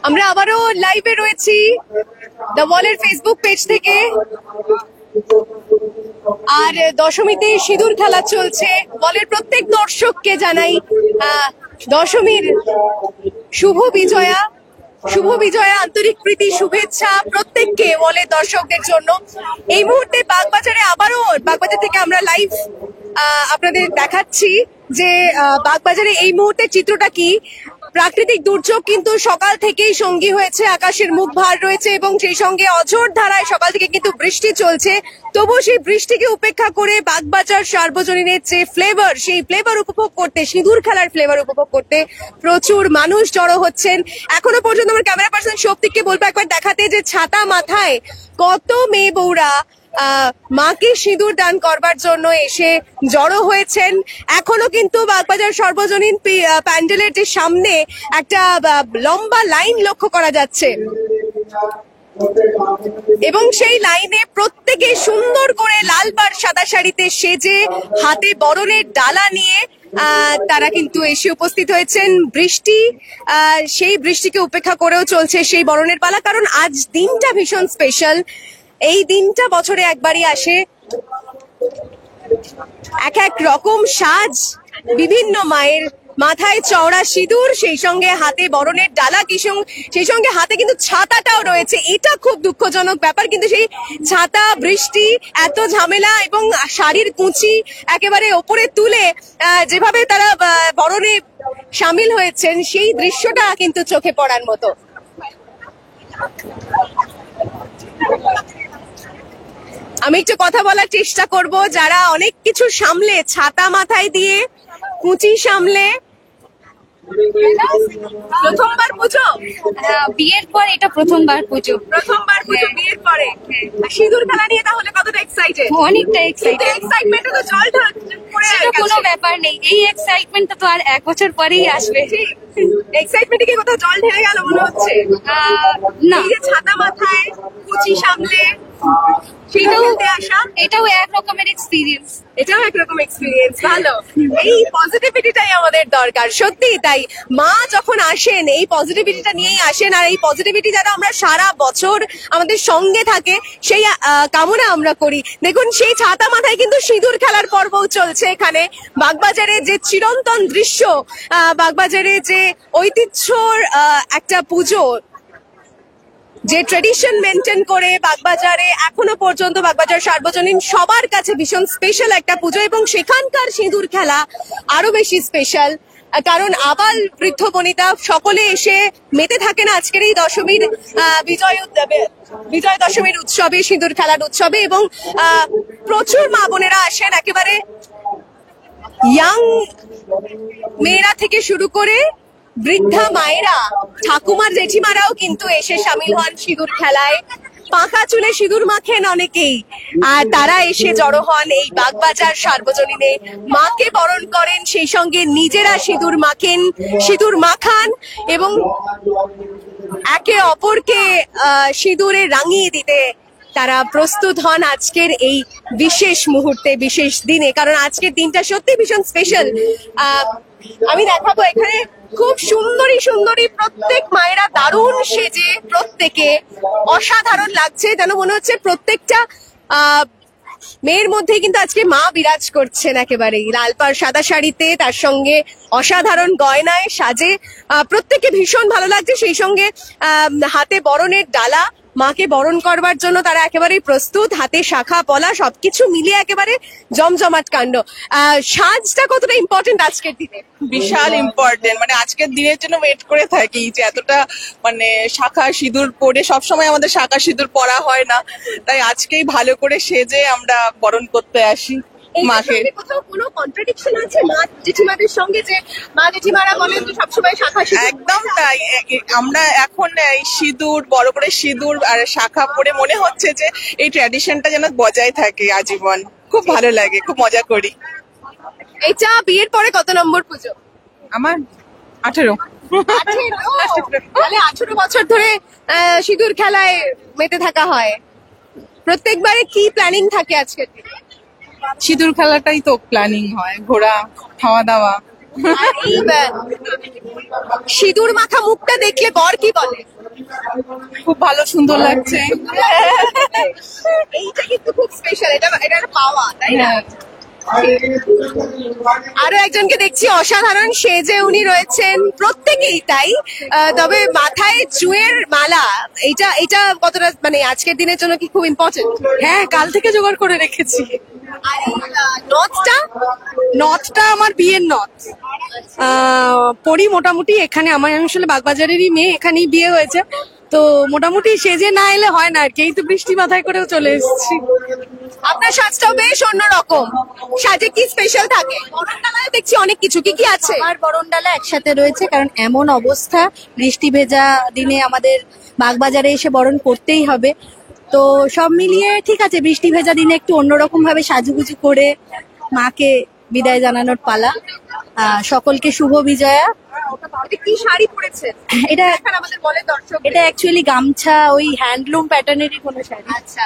আমরা আবারও লাইভে রয়েছি দ্য ওয়ালের ফেসবুক পেজ থেকে। আর দশমীতে সিঁদুর খেলা চলছে। ওয়ালের প্রত্যেক দর্শককে জানাই দশমীর শুভ বিজয়া, আন্তরিক প্রীতি, শুভেচ্ছা প্রত্যেককে ওয়ালের দর্শকদের জন্য। এই মুহূর্তে বাগবাজার থেকে আমরা লাইভ আপনাদের দেখাচ্ছি যে বাগবাজারে এই মুহূর্তে চিত্রটা কি। প্রাকৃতিক দুর্যোগ কিন্তু সকাল থেকেই সঙ্গী হয়েছে, আকাশের মুখ ভার রয়েছে এবং সেই সঙ্গে অঝোর ধারায় সকাল থেকে কিন্তু বৃষ্টি চলছে। তবুও সেই বৃষ্টিকে উপেক্ষা করে বাগবাজার সার্বজনীনের যে ফ্লেভার, সেই ফ্লেভার উপভোগ করতে, সিঁদুর খেলার ফ্লেভার উপভোগ করতে প্রচুর মানুষ জড়ো হচ্ছেন। এখনো পর্যন্ত আমার ক্যামেরা পার্সন শক্তিকে বলবো একবার দেখাতে যে ছাতা মাথায় কত মেয়ে বউরা মাকে সিঁদুর দান করবার জন্য এসে জড়ো হয়েছেন। এখনো কিন্তু বাগবাজার সর্বজনীন প্যান্ডেলের যে সামনে একটা লম্বা লাইন লক্ষ্য করা যাচ্ছে এবং সেই লাইনে প্রত্যেকে সুন্দর করে লাল পাড় সাদা শাড়িতে সেজে হাতে বরণের ডালা নিয়ে তারা কিন্তু এসে উপস্থিত হয়েছেন। সেই বৃষ্টিকে উপেক্ষা করেও চলছে সেই বরণের পালা, কারণ আজ দিনটা ভীষণ স্পেশাল। এই দিনটা বছরে একবারই আসে। এক রকম সাজ, বিভিন্ন মায়ের মাথায় চওড়া সিঁদুর, সেই সঙ্গে হাতে বরণের ডালা, সেই সঙ্গে হাতে কিন্তু ছাতাটাও রয়েছে। এটা খুব দুঃখজনক ব্যাপার, কিন্তু সেই ছাতা, বৃষ্টি, এত ঝামেলা এবং শাড়ির কুঁচি একেবারে ওপরে তুলে যেভাবে তারা বরণে সামিল হয়েছেন, সেই দৃশ্যটা কিন্তু চোখে পড়ার মতো। আমি একটু কথা বলার চেষ্টা করব যারা অনেক কিছু সামলে, ছাতা মাথায় দিয়ে, কুচি সামলে। প্রথমবার পুজো? বিয়ের পর এটা প্রথমবার পুজো। বিয়ের পরে। সিঁদুর খেলা নিয়ে তাহলে কতটা এক্সাইটেড? অনেকটা এক্সাইটেড। এক্সাইটমেন্টে তো জল সেটা কোনো ব্যাপার নেই, এই এক্সাইটমেন্টটা তো আর 1 বছর পরেই আসবে। এক্সাইটমেন্টে কি কোথাও জল ঢেলে গেল মনে হচ্ছে? না, এই যে ছাতা মাথায়, কুচি সামলে, এটাও এক রকমের এক্সপিরিয়েন্স। ভালো। এই পজিটিভিটিটাই আমাদের দরকার, সত্যি তাই। মা যখন আসেন এই পজিটিভিটিটা নিয়েই আসেন, আর এই পজিটিভিটি যারা আমরা সারা বছর আমাদের সঙ্গে থাকে সেই কামনা আমরা করি। দেখুন সেই ছাতা মাথায় কিন্তু সিঁদুর খেলার পর্বও চলছে এখানে। বাগবাজারে যে চিরন্তন দৃশ্য, বাগবাজারে যে ঐতিহ্যর একটা পুজো, যে ট্রেডিশন মেনটেন করে বাগবাজারে এখনো পর্যন্ত বাগবাজার সার্বজনীন সবার কাছে ভীষণ স্পেশাল একটা পুজো, এবং সেখানকার সিঁদুর খেলা আরো বেশি স্পেশাল, কারণ আবাল বৃদ্ধ বনিতা সকলে এসে মেতে থাকেন আজকের এই দশমীর বিজয় দশমীর উৎসবে, সিঁদুর খেলার উৎসবে। এবং প্রচুর মা বোনেরা আসেন, একেবারে ইয়াং মেয়েরা থেকে শুরু করে বৃদ্ধা মায়েরা, ঠাকুমার জেঠিমারাও কিন্তু এসে সামিল হন সিঁদুর খেলায়। পাকা চুলে সিঁদুর মাখেন অনেকেই, আর তারা এসে জড়ো হন এই বাগবাজার সার্বজনীনে, মাকে বরণ করেন, সেই সঙ্গে নিজেরা সিঁদুর মাখান এবং একে অপরকে সিঁদুরে রাঙিয়ে দিতে তারা প্রস্তুত হন আজকের এই বিশেষ মুহূর্তে, বিশেষ দিনে, কারণ আজকের দিনটা সত্যি ভীষণ স্পেশাল। আমি দেখাবো এখানে খুব সুন্দরী প্রত্যেক মায়েরা দারুণ সেজে, প্রত্যেকে অসাধারণ লাগছে, যেন মনে হচ্ছে প্রত্যেকটা মেয়ের মধ্যে কিন্তু আজকে মা বিরাজ করছেন একেবারেই লাল পাড় সাদা শাড়িতে, তার সঙ্গে অসাধারণ গয়নায় সাজে। প্রত্যেকে ভীষণ ভালো লাগছে, সেই সঙ্গে হাতে বরণের ডালা, মাকে বরণ করবার জন্য তারা একেবারেই প্রস্তুত, হাতে শাখা পলা সবকিছু মিলিয়ে একেবারে জমজমাট কাণ্ড। সাজটা কতটা ইম্পর্টেন্ট আজকের দিনে? বিশাল ইম্পর্টেন্ট, মানে আজকের দিনের জন্য ওয়েট করে থাকি যে এতটা মানে শাখা সিঁদুর পরে, সবসময় আমাদের শাখা সিঁদুর পরা হয় না, তাই আজকেই ভালো করে সেজে আমরা বরণ করতে আসি মাকে। কোথাও কোনো কন্ট্রাডিকশন আছে মা জেঠিমাদের সঙ্গে, যে মা জেঠিমারা বলেন যে সবসময় শাখা সিঁদুর? একদম তাই, আমরা এখন এই সিঁদুর, বড় করে সিঁদুর আর শাখা পরে মনে হচ্ছে যে এই ট্র্যাডিশনটা যেন বজায় থাকে আজীবন। খুব ভালো লাগে, খুব মজা করি। এটা বিয়ের পরে কত নম্বর পুজো? আমার 18। তাহলে 18 বছর ধরে সিঁদুর খেলায় মেতে থাকা হয়। প্রত্যেকবারে কি প্ল্যানিং থাকে আজকের দিনে? সিঁদুর খেলাটাই তো প্ল্যানিং হয়, ঘোরা, খাওয়া দাওয়া। সিঁদুর মাখা মুখটা দেখলে বর কি বলে? খুব ভালো সুন্দর লাগছে। এইটা কিন্তু খুব স্পেশাল, এটা একটা পাওয়া, তাই না? আরো একজনকে দেখছি অসাধারণ সেজে উনি রয়েছেন, প্রত্যেকেই তাই। তবে মাথায় জুয়ের মালা, এটা কতটা মানে আজকের দিনের জন্য কি খুব ইম্পর্টেন্ট? হ্যাঁ, কাল থেকে জোগাড় করে রেখেছি। আর এই নথটা, নথটা আমার বিয়ের নথ। পরি মোটামুটি এখানে, আমি আসলে বাগবাজারেরই মেয়ে, এখানেই বিয়ে হয়েছে, তো মোটামুটি সেজে না এলে হয় না আর কি। এই তো বৃষ্টি মাথায় করেও চলে এসেছি। আপনার সাজটাও বেশ অন্যরকম, সাজে কি স্পেশাল থাকে? বরণডালায় দেখছি অনেক কিছু, কি কি আছে? আর বরণডালা একসাথে রয়েছে, কারণ এমন অবস্থা, বৃষ্টি ভেজা দিনে আমাদের বাগবাজারে এসে বরণ করতেই হবে। তো সব মিলিয়ে ঠিক আছে, বৃষ্টি ভেজা দিনে একটু অন্যরকম ভাবে সাজুগুজু করে মাকে বিদায় জানানোর পালা। সকলকে শুভ বিজয়া। এটা কি শাড়ি পরেছেন? এটা এখন আমাদের বলে দর্শক। এটা অ্যাকচুয়ালি গামছা, ওই হ্যান্ডলুম প্যাটার্নেরই কোনো শাড়ি। আচ্ছা,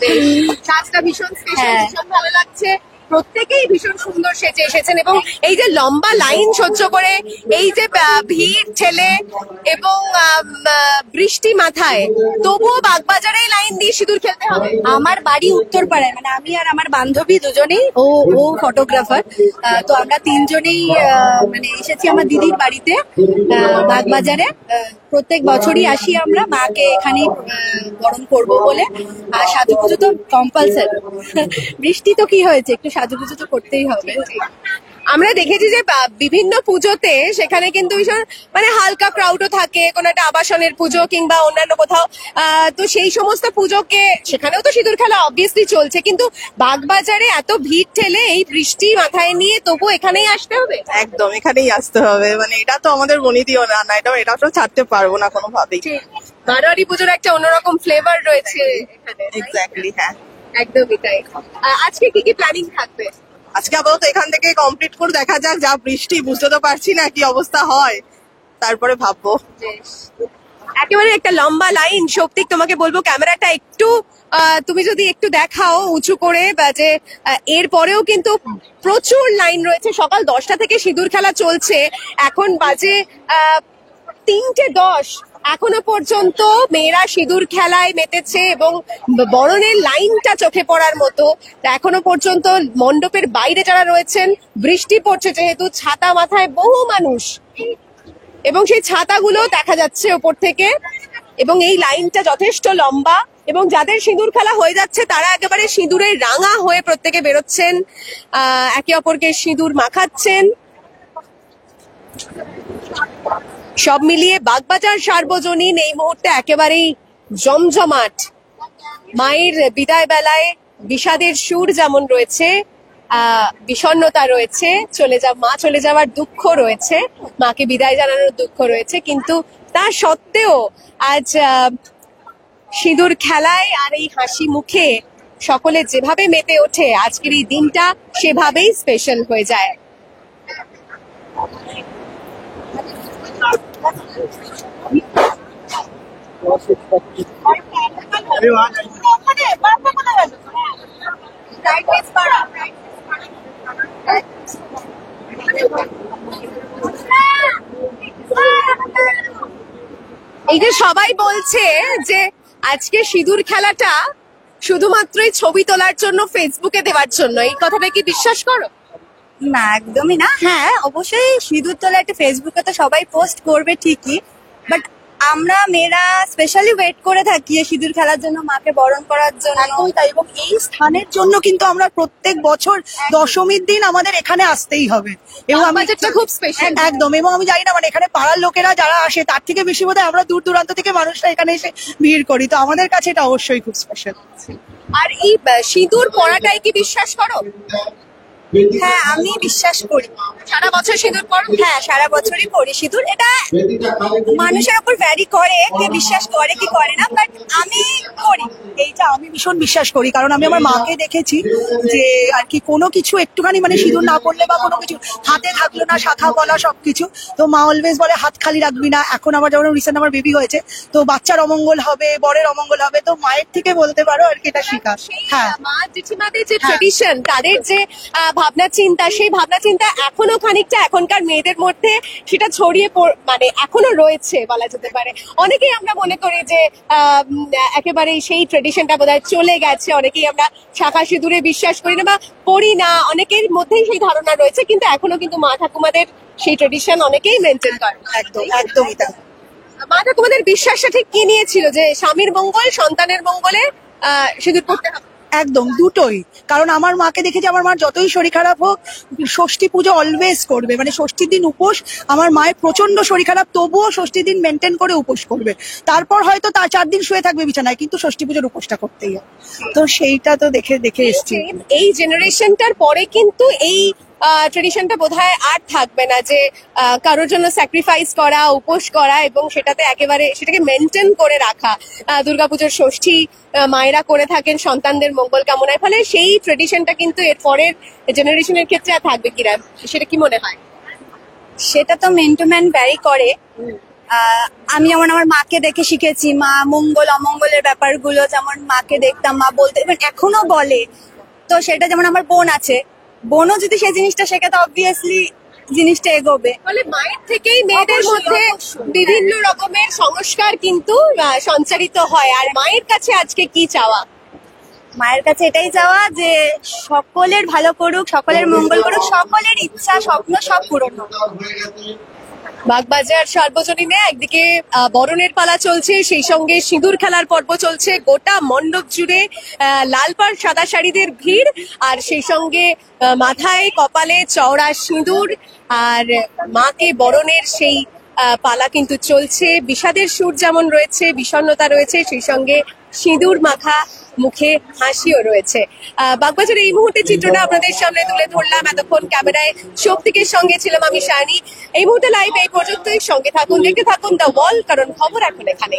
বেশ। সাজটা ভীষণ স্পেশাল, হ্যাঁ। ভীষণ ভালো লাগছে। প্রত্যেকেই ভীষণ সুন্দর সেজে এসেছেন, এবং এই যে লম্বা লাইন সহ্য করে, এই যে ভিড় ঠেলে এবং বৃষ্টি মাথায়, তবুও বাগবাজারেই লাইন দিয়ে সিঁদুর খেলতে হবে। আমার বাড়ি উত্তরপাড়ায়, মানে আমি আর আমার বান্ধবী দুজনেই, ও ফটোগ্রাফার, তো আমরা তিনজনেই মানে এসেছি আমার দিদির বাড়িতে বাগবাজারে। প্রত্যেক বছরই আসি আমরা, মাকে এখানেই বরণ করবো বলে। আর সাজুগুজু তো কম্পালসারি, বৃষ্টি তো কি হয়েছে, একটু সাজুগুজু তো করতেই হবে। আমরা দেখেছি যে বিভিন্ন পুজোতে সেখানে কিন্তু ভীষণ মানে হালকা ক্রাউডও থাকে, কোনো একটা আবাসনের পুজো কিংবা অন্যান্য কোথাও। তো সেই সমস্ত পুজোকে, সেখানেও তো সিঁদুর খেলা অবভিয়াসলি চলছে, কিন্তু বাগবাজারে এত ভিড় ঠেলে এই বৃষ্টি মাথায় নিয়ে তবু এখানেই আসতে হবে। একদম এখানেই আসতে হবে, মানে এটা তো আমাদের বনিদিও না, এটা তো ছাড়তে পারবো না কোনোভাবেই। বারোয়ারি পুজোর একটা অন্যরকম ফ্লেভার রয়েছে এখানে। এক্স্যাক্টলি, হ্যাঁ। একদমই তাই। আজকে কি কি প্ল্যানিং থাকবে? আজকে আপাতত এখান থেকে কমপ্লিট করে দেখা যাক, যা বৃষ্টি, বুঝতে তো পারছি না কি অবস্থা হয়, তারপরে ভাববো। একেবারে একটা লম্বা লাইন। শক্তিক, তোমাকে বলবো ক্যামেরাটা একটু তুমি যদি একটু দেখাও উঁচু করে, বা যে এর পরেও কিন্তু প্রচুর লাইন রয়েছে। সকাল 10টা থেকে সিঁদুর খেলা চলছে, এখন বাজে 3:10। এখনো পর্যন্ত মেয়েরা সিঁদুর খেলায় মেতেছে এবং বরণের লাইনটা চোখে পড়ার মতো। এখনো পর্যন্ত মণ্ডপের বাইরে যারা রয়েছেন, বৃষ্টি পড়ছে যেহেতু, ছাতা মাথায় বহু মানুষ, এবং সেই ছাতাগুলো দেখা যাচ্ছে ওপর থেকে, এবং এই লাইনটা যথেষ্ট লম্বা। এবং যাদের সিঁদুর খেলা হয়ে যাচ্ছে তারা একেবারে সিঁদুরে রাঙা হয়ে প্রত্যেকে বেরোচ্ছেন, একে অপরকে সিঁদুর মাখাচ্ছেন। সব মিলিয়ে বাগবাজার সার্বজনীন এই মুহূর্তে একেবারেই জমজমাট। মায়ের বিদায় বেলায় বিষাদের সুর যেমন রয়েছে, বিষণ্ণতা রয়েছে, মা চলে যাওয়ার দুঃখ রয়েছে, মাকে বিদায় জানানোর দুঃখ রয়েছে, কিন্তু তা সত্ত্বেও আজ সিঁদুর খেলায় আর এই হাসি মুখে সকলে যেভাবে মেতে ওঠে, আজকের এই দিনটা সেভাবেই স্পেশাল হয়ে যায়। এই যে সবাই বলছে যে আজকে সিঁদুর খেলাটা শুধুমাত্রই ছবি তোলার জন্য, ফেসবুকে দেওয়ার জন্য, এই কথাটা কি বিশ্বাস করো? না, একদমই না। হ্যাঁ, অবশ্যই সিঁদুর তোলা একটা ফেসবুকে তো সবাই পোস্ট করবে ঠিকই, বাট আমরা মেয়েরা স্পেশালি ওয়েট করে থাকি এই সিঁদুর খেলার জন্য, মাকে বরণ করার জন্য। একদমই তাই, এবং এই স্থানের জন্য কিন্তু আমরা প্রত্যেক বছর দশমীর দিন আমাদের এখানে আসতেই হবে। এবং আমি বাগবাজারটা খুব স্পেশাল। একদম, এবং আমি জানি না মানে এখানে পাড়ার লোকেরা যারা আসে তার থেকে বেশি বোধহয় আমরা দূর দূরান্ত থেকে মানুষরা এখানে এসে ভিড় করি, তো আমাদের কাছে এটা অবশ্যই খুব স্পেশাল। আর এই সিঁদুর পরাটাই কি বিশ্বাস করো? হ্যাঁ, আমি বিশ্বাস করি। সারা বছর সিঁদুর পরো? হ্যাঁ, সারা বছরই পরি সিঁদুর। এটা মানুষের উপর ভ্যারি করে, কে বিশ্বাস করে কি করে না, বাট আমি করি। এইটা আমি ভীষণ বিশ্বাস করি, কারণ আমি আমার মাকে দেখেছি যে আর কি কোনো কিছু একটুখানি মানে সিঁদুর না করলে বা কোনো কিছু হাতে থাকলো না, শাখা পলা সবকিছু, তো মা অলওয়েজ বলে হাত খালি রাখবি না। এখন আবার যেমন রিসেন্ট আমার বেবি হয়েছে, তো বাচ্চার অমঙ্গল হবে, বরের অমঙ্গল হবে, তো মায়ের থেকে বলতে পারো আর কি এটা শেখা। সেই হ্যাঁ, মা জেঠিমাদের যে ট্রেডিশন, তাদের যে ভাবনা চিন্তা, সেই ভাবনা চিন্তা এখনো খানিকটা এখনকার মেয়েদের মধ্যে সেটা ছড়িয়ে মানে এখনো রয়েছে বলা যেতে পারে। অনেকেই আমরা মনে করি যে একেবারে সেই ট্রেডিশনটা বোধহয় চলে গেছে, অনেকেই আমরা শাঁখা সিঁদুরে বিশ্বাস করি না বা পড়ি না, অনেকের মধ্যেই সেই ধারণা রয়েছে, কিন্তু এখনো কিন্তু মা ঠাকুমাদের সেই ট্রেডিশন অনেকেই মেনটেন করে। একদম একদমই তাই। মা ঠাকুমাদের বিশ্বাসটা ঠিক কি নিয়েছিল যে স্বামীর মঙ্গল সন্তানের মঙ্গলে সিঁদুর পড়তে হবে? একদম দুটোই। কারণ আমার মাকে দেখেছি, আমার মার যতই শরীর খারাপ হোক ষষ্ঠী পুজো অলওয়েজ করবে, মানে ষষ্ঠীর দিন উপোস। আমার মায়ের প্রচন্ড শরীর খারাপ, তবুও ষষ্ঠীর দিন মেনটেন করে উপোস করবে। তারপর হয়তো তার 4 দিন শুয়ে থাকবে বিছানায়, কিন্তু ষষ্ঠী পুজোর উপোসটা করতেই হবে। তো সেইটা তো দেখে দেখে এসছি। এই জেনারেশনটার পরে কিন্তু এই ট্রেডিশনটা বোধহয় আর থাকবে না যে কারোর জন্য স্যাক্রিফাইস করা, উপোস করা এবং সেটাতে একেবারে সেটাকে মেনটেন করে রাখা। দুর্গাপুজোর ষষ্ঠী মায়েরা করে থাকেন সন্তানদের মঙ্গল কামনায়, ফলে সেই ট্রেডিশনটা কিন্তু এর পরের জেনারেশনের ক্ষেত্রে আর থাকবে কিনা, সেটা কি মনে হয়? সেটা তো মেন টু ম্যান ভ্যারি করে। আমি যেমন আমার মাকে দেখে শিখেছি, মা মঙ্গল অমঙ্গলের ব্যাপারগুলো যেমন মাকে দেখতাম, মা বলতে এখনো বলে। তো সেটা যেমন আমার বোন আছে, বোনও যদি সেই জিনিসটা শেখে তো অবভিয়াসলি জিনিসটা এগোবে। ফলে মায়ের থেকেই মেয়েদের মধ্যে বিভিন্ন রকমের সংস্কার কিন্তু সঞ্চারিত হয়। আর মায়ের কাছে আজকে কি চাওয়া? মায়ের কাছে এটাই চাওয়া যে সকলের ভালো করুক, সকলের মঙ্গল করুক, সকলের ইচ্ছা স্বপ্ন সব পূরণ হোক। বাগবাজার সার্বজনীনে একদিকে বরণের পালা চলছে, সেই সঙ্গে সিঁদুর খেলার পর্ব চলছে, গোটা মণ্ডপ জুড়ে লাল পাড় সাদা শাড়িদের ভিড়, আর সেই সঙ্গে মাথায় কপালে চওড়া সিঁদুর আর মাকে বরণের সেই পালা কিন্তু চলছে। বিষাদের সুর যেমন রয়েছে, বিষণ্ণতা রয়েছে, সেই সঙ্গে সিঁদুর মাখা মুখে হাসিও রয়েছে। বাগবাজার এই মুহূর্তে চিত্রটা আপনাদের সামনে তুলে ধরলাম। এতক্ষণ ক্যামেরায় শক্তিকের সঙ্গে ছিলাম আমি শায়নি। এই মুহূর্তে লাইভ এই পর্যন্তই। সঙ্গে থাকুন, দেখতে থাকুন দ্য ওয়াল, কারণ খবর এখন এখানে।